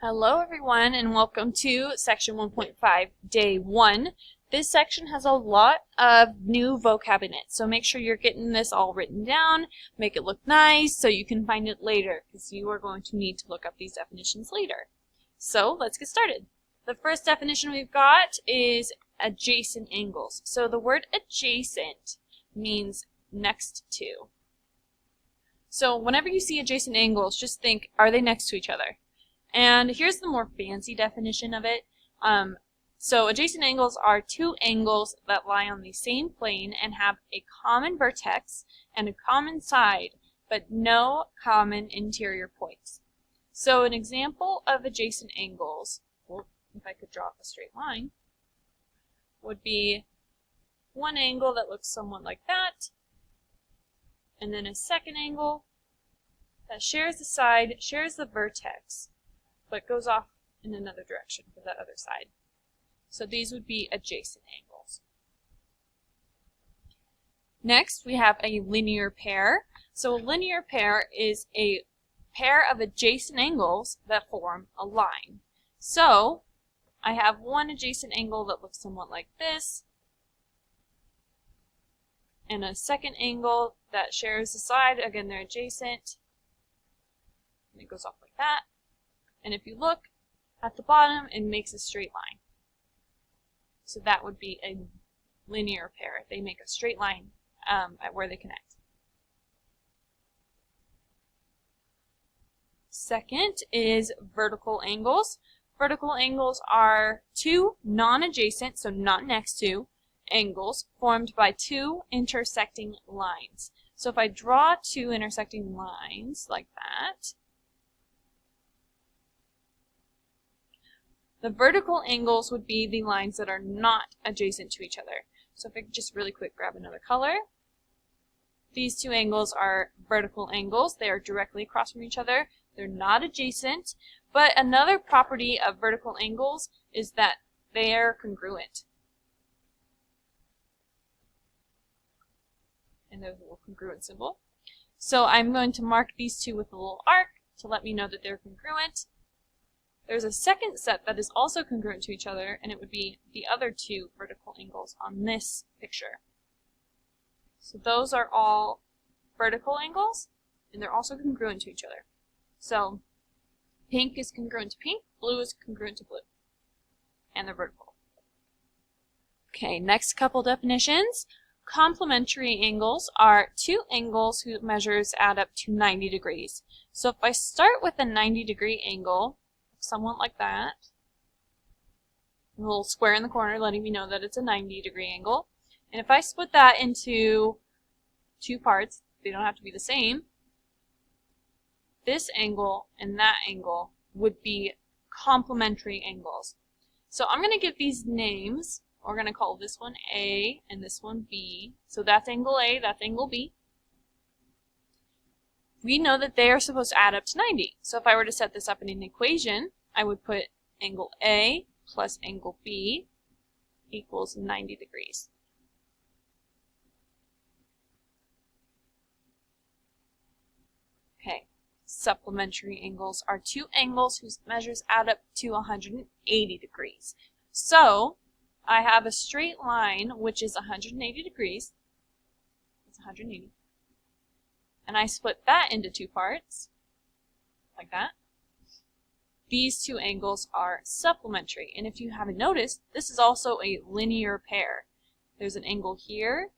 Hello everyone and welcome to section 1.5 day 1. This section has a lot of new vocab in it, so make sure you're getting this all written down, make it look nice so you can find it later because you are going to need to look up these definitions later. So let's get started. The first definition we've got is adjacent angles. So the word adjacent means next to. So whenever you see adjacent angles, just think, are they next to each other? And here's the more fancy definition of it. So adjacent angles are two angles that lie on the same plane and have a common vertex and a common side, but no common interior points. So an example of adjacent angles, well, if I could draw a straight line, would be one angle that looks somewhat like that, and then a second angle that shares the side, shares the vertex, but goes off in another direction for that other side. So these would be adjacent angles. Next, we have a linear pair. So a linear pair is a pair of adjacent angles that form a line. So I have one adjacent angle that looks somewhat like this, and a second angle that shares the side. Again, they're adjacent, and it goes off like that. And if you look at the bottom, it makes a straight line. So that would be a linear pair. They make a straight line at where they connect. Second is vertical angles. Vertical angles are two non-adjacent, so not next to, angles formed by two intersecting lines. So if I draw two intersecting lines like that, the vertical angles would be the lines that are not adjacent to each other. So if I could just really quick grab another color. These two angles are vertical angles. They are directly across from each other. They're not adjacent. But another property of vertical angles is that they are congruent. And there's a little congruent symbol. So I'm going to mark these two with a little arc to let me know that they're congruent. There's a second set that is also congruent to each other, and it would be the other two vertical angles on this picture. So those are all vertical angles, and they're also congruent to each other. So pink is congruent to pink, blue is congruent to blue, and they're vertical. Okay, next couple definitions. Complementary angles are two angles whose measures add up to 90 degrees. So if I start with a 90-degree angle, somewhat like that, a little square in the corner letting me know that it's a 90-degree angle. And if I split that into two parts, they don't have to be the same, this angle and that angle would be complementary angles. So I'm going to give these names. We're going to call this one A and this one B. So that's angle A, that's angle B. We know that they are supposed to add up to 90. So if I were to set this up in an equation, I would put angle A plus angle B equals 90 degrees. Okay, supplementary angles are two angles whose measures add up to 180 degrees. So I have a straight line which is 180 degrees. It's 180. And I split that into two parts, like that. These two angles are supplementary. And if you haven't noticed, this is also a linear pair. There's an angle here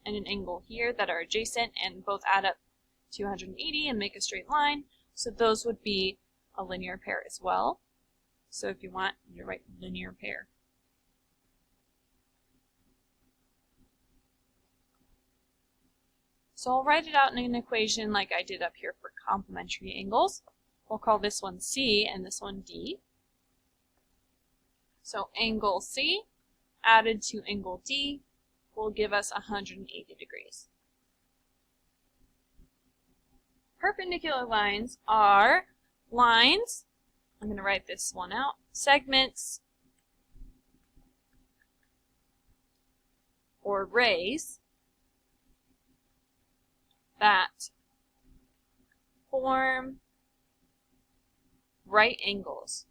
and an angle here that are adjacent and both add up to 180 and make a straight line. So those would be a linear pair as well. So if you want, you write linear pair. So I'll write it out in an equation like I did up here for complementary angles. We'll call this one C and this one D. So angle C added to angle D will give us 180 degrees. Perpendicular lines are lines, I'm going to write this one out, segments or rays that form right angles.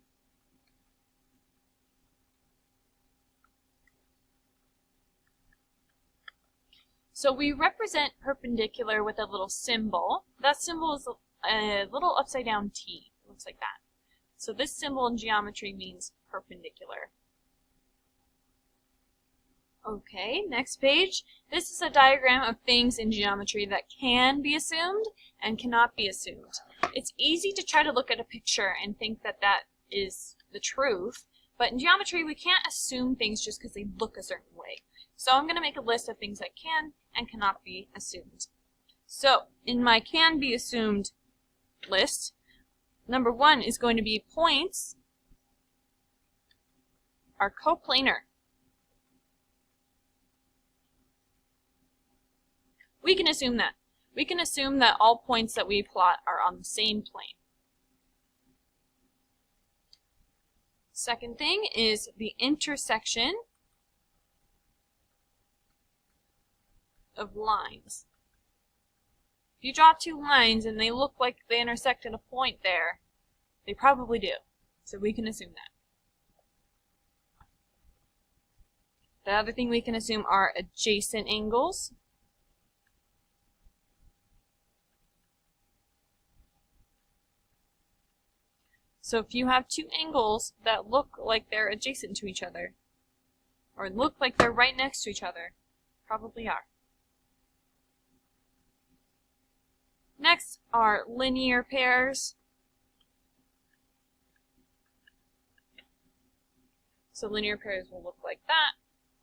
So we represent perpendicular with a little symbol. That symbol is a little upside down T. It looks like that. So this symbol in geometry means perpendicular. Okay, next page. This is a diagram of things in geometry that can be assumed and cannot be assumed. It's easy to try to look at a picture and think that that is the truth, but in geometry we can't assume things just because they look a certain way. So I'm going to make a list of things that can and cannot be assumed. So in my can be assumed list, number 1 is going to be points are coplanar. We can assume that. We can assume that all points that we plot are on the same plane. Second thing is the intersection of lines. If you draw two lines and they look like they intersect at a point there, they probably do. So we can assume that. The other thing we can assume are adjacent angles. So if you have two angles that look like they're adjacent to each other, or look like they're right next to each other, probably are. Next are linear pairs. So linear pairs will look like that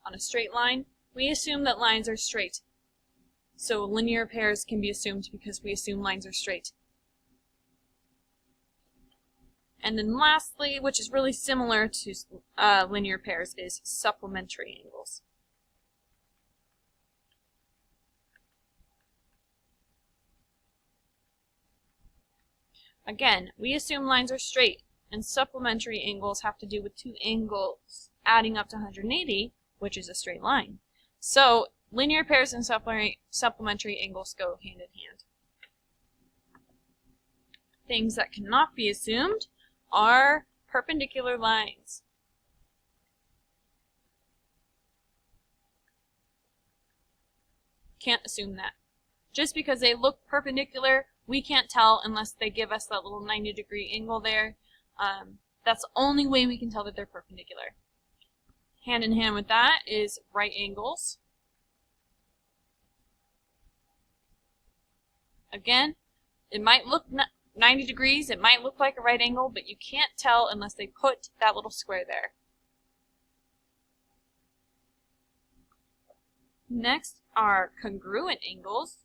on a straight line. We assume that lines are straight. So linear pairs can be assumed because we assume lines are straight. And then lastly, which is really similar to linear pairs, is supplementary angles. Again, we assume lines are straight, and supplementary angles have to do with two angles adding up to 180, which is a straight line. So linear pairs and supplementary angles go hand in hand. Things that cannot be assumed are perpendicular lines. Can't assume that. Just because they look perpendicular, we can't tell unless they give us that little 90-degree angle there. That's the only way we can tell that they're perpendicular. Hand in hand with that is right angles. Again, it might look 90 degrees, it might look like a right angle, but you can't tell unless they put that little square there. Next are congruent angles.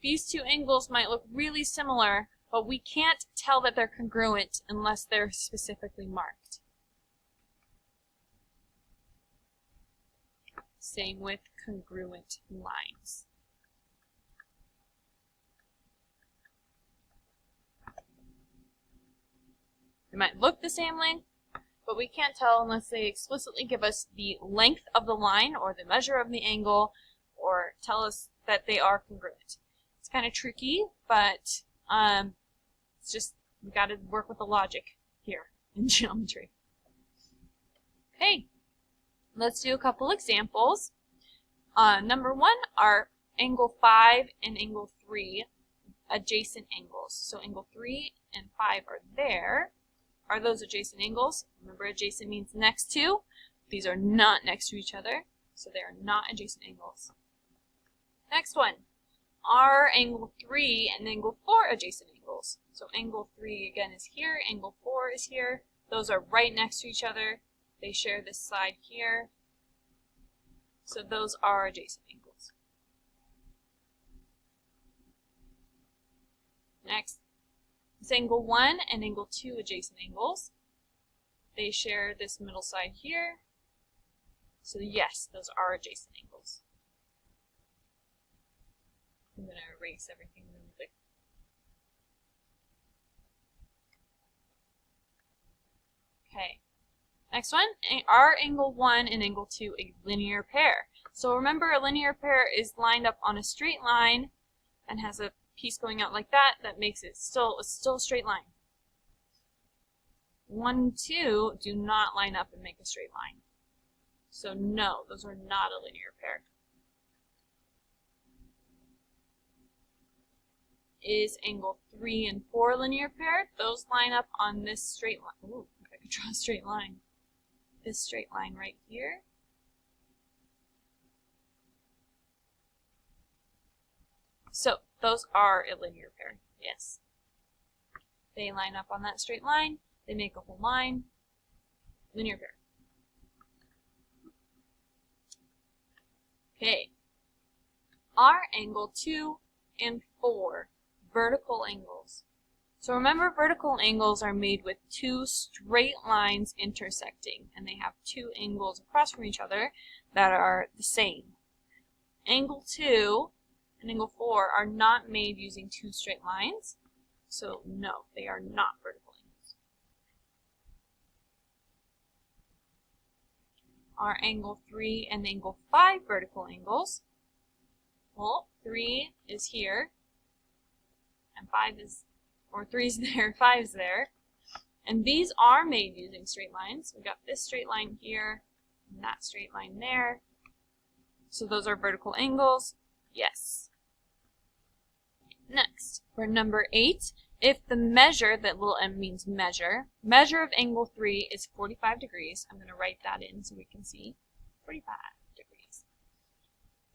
These two angles might look really similar, but we can't tell that they're congruent unless they're specifically marked. Same with congruent lines. They might look the same length, but we can't tell unless they explicitly give us the length of the line or the measure of the angle or tell us that they are congruent. It's kind of tricky, but it's just, we got to work with the logic here in geometry. Okay, let's do a couple examples. Number 1 are angle 5 and angle 3 adjacent angles. So angle 3 and 5 are there. Are those adjacent angles? Remember, adjacent means next to. These are not next to each other, so they are not adjacent angles. Next one. Are angle 3 and angle 4 adjacent angles? So angle 3 again is here, angle 4 is here. Those are right next to each other. They share this side here. So those are adjacent angles. Next is angle 1 and angle 2 adjacent angles. They share this middle side here. So yes, those are adjacent angles. I'm going to erase everything really quick. Okay. Next one, are angle 1 and angle 2 a linear pair? So remember, a linear pair is lined up on a straight line and has a piece going out like that. That makes it still a straight line. 1, 2 do not line up and make a straight line. So no, those are not a linear pair. Is angle 3 and 4 linear pair? Those line up on this straight line. Ooh, if I could draw a straight line. This straight line right here. So those are a linear pair, yes. They line up on that straight line. They make a whole line. Linear pair. Okay. Are angle 2 and 4 vertical angles? So remember, vertical angles are made with two straight lines intersecting, and they have two angles across from each other that are the same. Angle 2 and angle 4 are not made using two straight lines, so no, they are not vertical angles. Are angle 3 and angle 5 vertical angles? Well, 3 is here, and 5 is, or 3 is there, 5 is there. And these are made using straight lines. We've got this straight line here, and that straight line there. So those are vertical angles, yes. Next, for number 8, if the measure, that little m means measure of angle 3 is 45 degrees, I'm going to write that in so we can see, 45 degrees.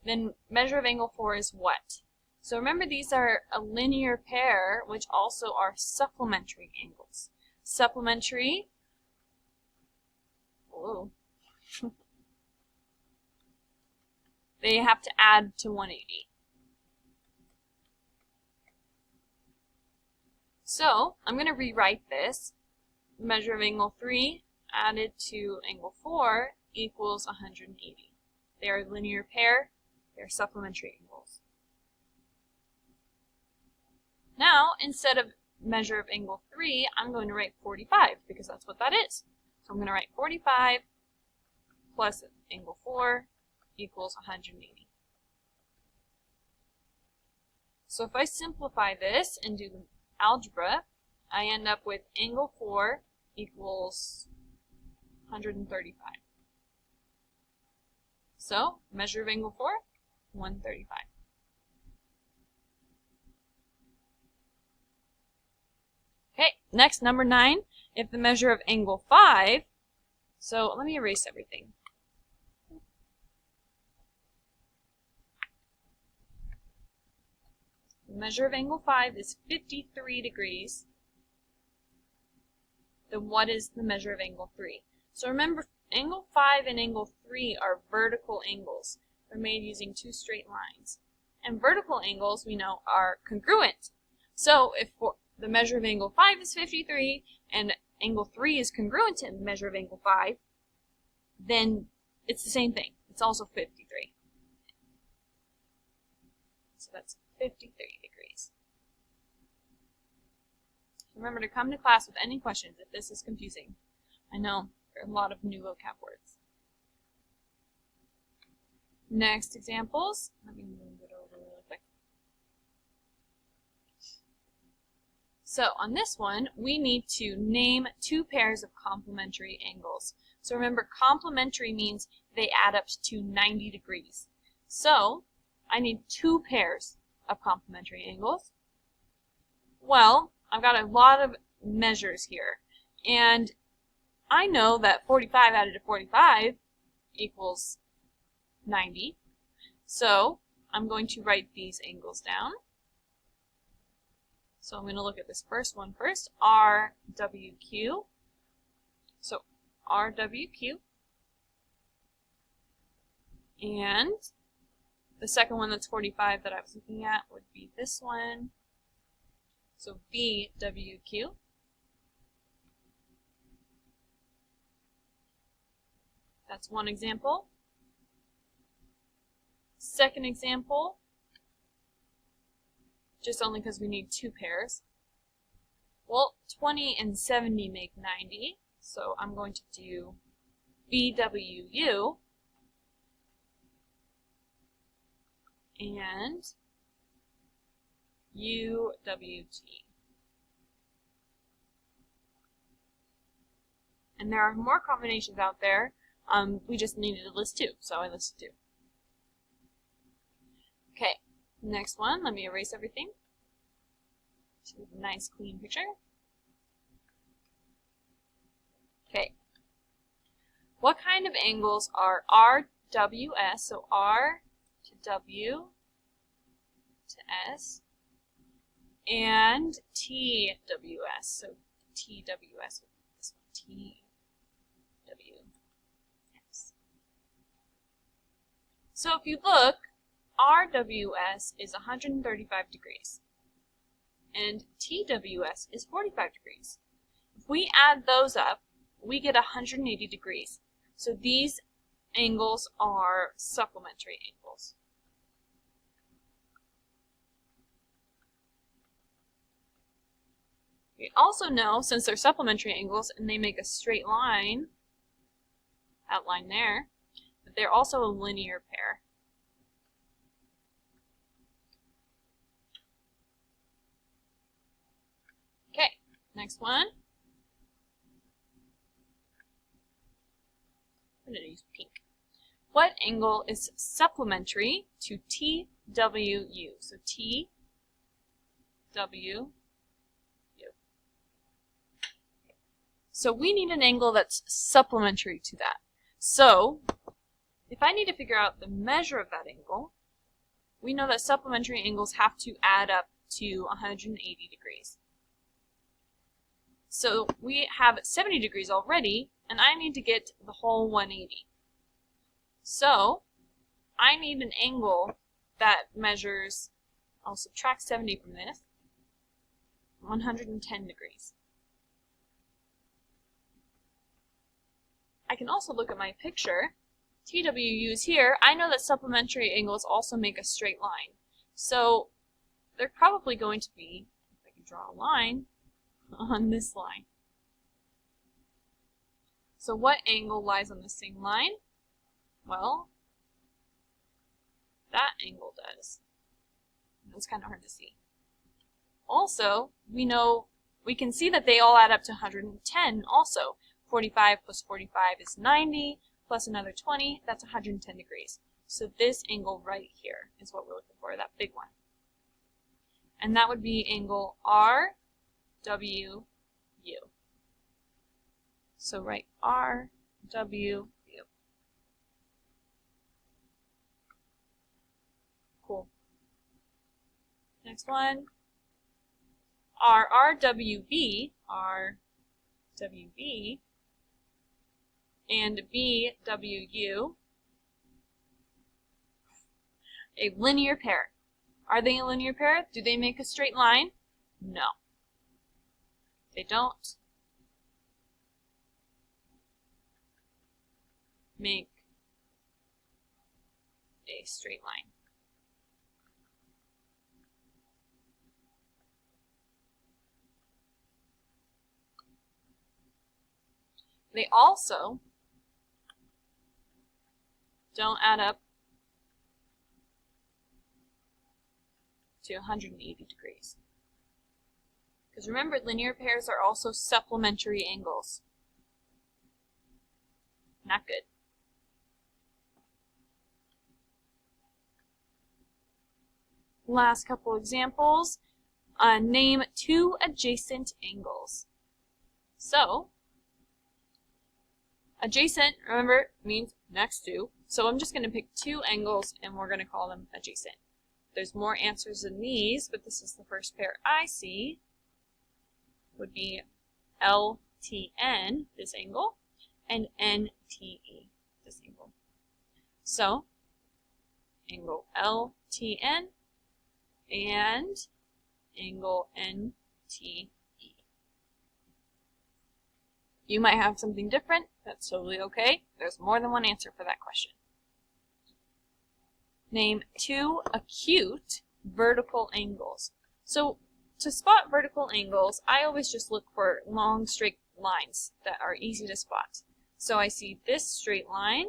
Then measure of angle 4 is what? So remember, these are a linear pair, which also are supplementary angles. Supplementary, whoa, they have to add to 180. So I'm going to rewrite this. Measure of angle 3 added to angle 4 equals 180. They are a linear pair. They are supplementary angles. Now, instead of measure of angle 3, I'm going to write 45 because that's what that is. So I'm going to write 45 plus angle 4 equals 180. So if I simplify this and do the algebra, I end up with angle 4 equals 135. So, measure of angle 4, 135. Okay, next, number 9, if the measure of angle 5, so let me erase everything. The measure of angle 5 is 53 degrees. Then what is the measure of angle 3? So remember, angle 5 and angle 3 are vertical angles. They're made using two straight lines. And vertical angles, we know, are congruent. So if the measure of angle 5 is 53 and angle 3 is congruent to the measure of angle 5, then it's the same thing. It's also 53. So that's 53 degrees. Remember to come to class with any questions if this is confusing. I know there are a lot of new vocab words. Next examples. Let me move it over really quick. So on this one, we need to name two pairs of complementary angles. So remember, complementary means they add up to 90 degrees. So I need two pairs of complementary angles. Well, I've got a lot of measures here, and I know that 45 added to 45 equals 90. So I'm going to write these angles down. So I'm going to look at this first one first, RWQ. So RWQ. And the second one that's 45 that I was looking at would be this one. So BWQ. That's one example. Second example, just only because we need two pairs. Well, 20 and 70 make 90, so I'm going to do BWU. and UWT. And there are more combinations out there. We just needed to list 2, so I listed 2. Okay, next one, let me erase everything. So we have a nice clean picture. Okay. What kind of angles are RWS, so R to W to S, and TWS, so TWS, this one, TWS. So if you look, RWS is 135 degrees, and TWS is 45 degrees. If we add those up, we get 180 degrees. So these angles are supplementary angles. We also know, since they're supplementary angles and they make a straight line, outline there, that they're also a linear pair. Okay, next one. I'm going to use pink. What angle is supplementary to TWU? So TWU. So we need an angle that's supplementary to that. So if I need to figure out the measure of that angle, we know that supplementary angles have to add up to 180 degrees. So we have 70 degrees already, and I need to get the whole 180. So I need an angle that measures, I'll subtract 70 from this, 110 degrees. I can also look at my picture. TWU is here. I know that supplementary angles also make a straight line. So they're probably going to be, if I can draw a line, on this line. So what angle lies on the same line? Well, that angle does. It's kind of hard to see. Also, we can see that they all add up to 110 also. 45 plus 45 is 90, plus another 20, that's 110 degrees. So this angle right here is what we're looking for, that big one. And that would be angle RWU. So write RWU. Cool. Next one. RWB and BWU, a linear pair. Are they a linear pair? Do they make a straight line? No. They don't make a straight line. They also don't add up to 180 degrees. Because remember, linear pairs are also supplementary angles. Not good. Last couple examples. Name 2 adjacent angles. So, adjacent, remember, means next to. So I'm just going to pick 2 angles and we're going to call them adjacent. There's more answers than these, but this is the first pair I see. Would be LTN, this angle, and NTE, this angle. So, angle LTN and angle NTE. You might have something different. That's totally okay. There's more than one answer for that question. Name 2 acute vertical angles. So to spot vertical angles, I always just look for long straight lines that are easy to spot. So I see this straight line,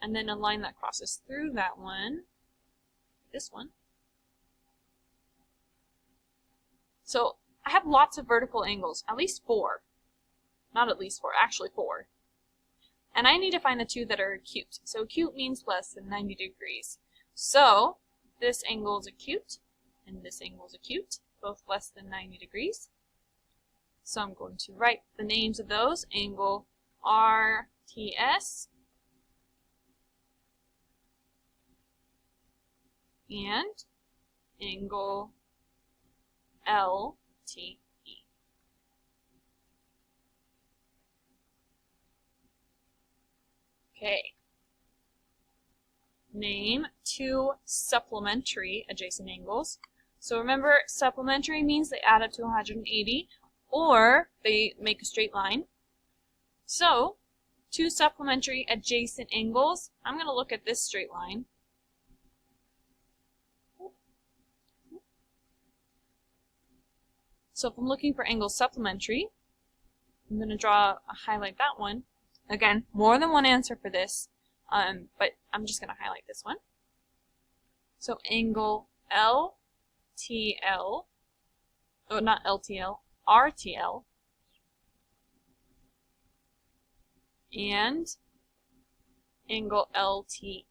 and then a line that crosses through that one, this one. So I have lots of vertical angles, at least 4. Not at least 4, actually 4. And I need to find the two that are acute. So acute means less than 90 degrees. So this angle is acute, and this angle is acute, both less than 90 degrees. So I'm going to write the names of those, angle RTS and angle LTE. Okay. Name two supplementary adjacent angles. So remember, supplementary means they add up to 180 or they make a straight line. So, two supplementary adjacent angles. I'm going to look at this straight line. So if I'm looking for angles supplementary, I'm going to highlight that one. Again, more than one answer for this, but I'm just going to highlight this one. So angle LTL, oh not LTL, RTL, and angle LTE.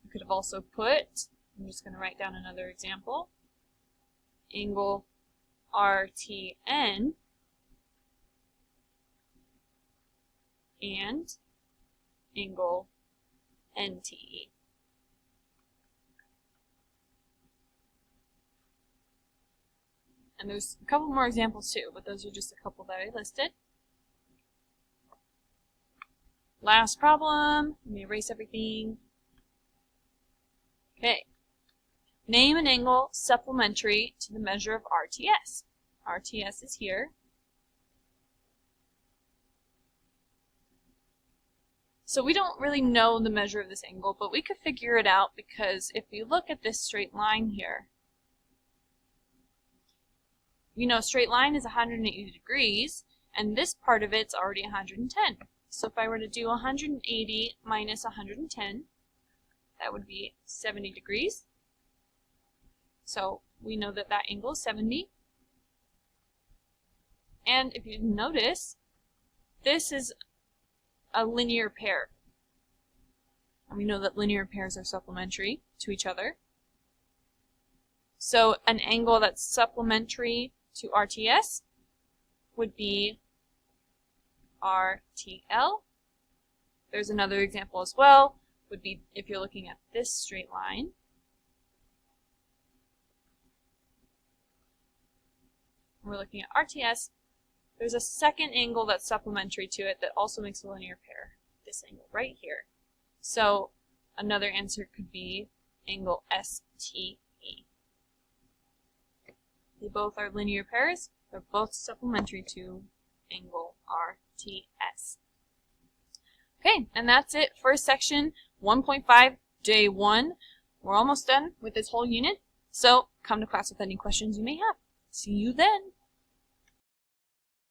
You could have also put, I'm just going to write down another example, angle RTN and angle NTE. And there's a couple more examples too, but those are just a couple that I listed. Last problem. Let me erase everything. Okay. Name an angle supplementary to the measure of RTS. RTS is here. So we don't really know the measure of this angle, but we could figure it out because if you look at this straight line here, you know straight line is 180 degrees, and this part of it's already 110. So if I were to do 180 minus 110, that would be 70 degrees. So we know that that angle is 70. And if you notice, this is a linear pair. And we know that linear pairs are supplementary to each other. So an angle that's supplementary to RTS would be RTL. There's another example as well, would be if you're looking at this straight line. We're looking at RTS. There's a second angle that's supplementary to it that also makes a linear pair, this angle right here. So another answer could be angle STE. They both are linear pairs. They're both supplementary to angle RTS. Okay, and that's it for section 1.5, day 1. We're almost done with this whole unit, so come to class with any questions you may have. See you then.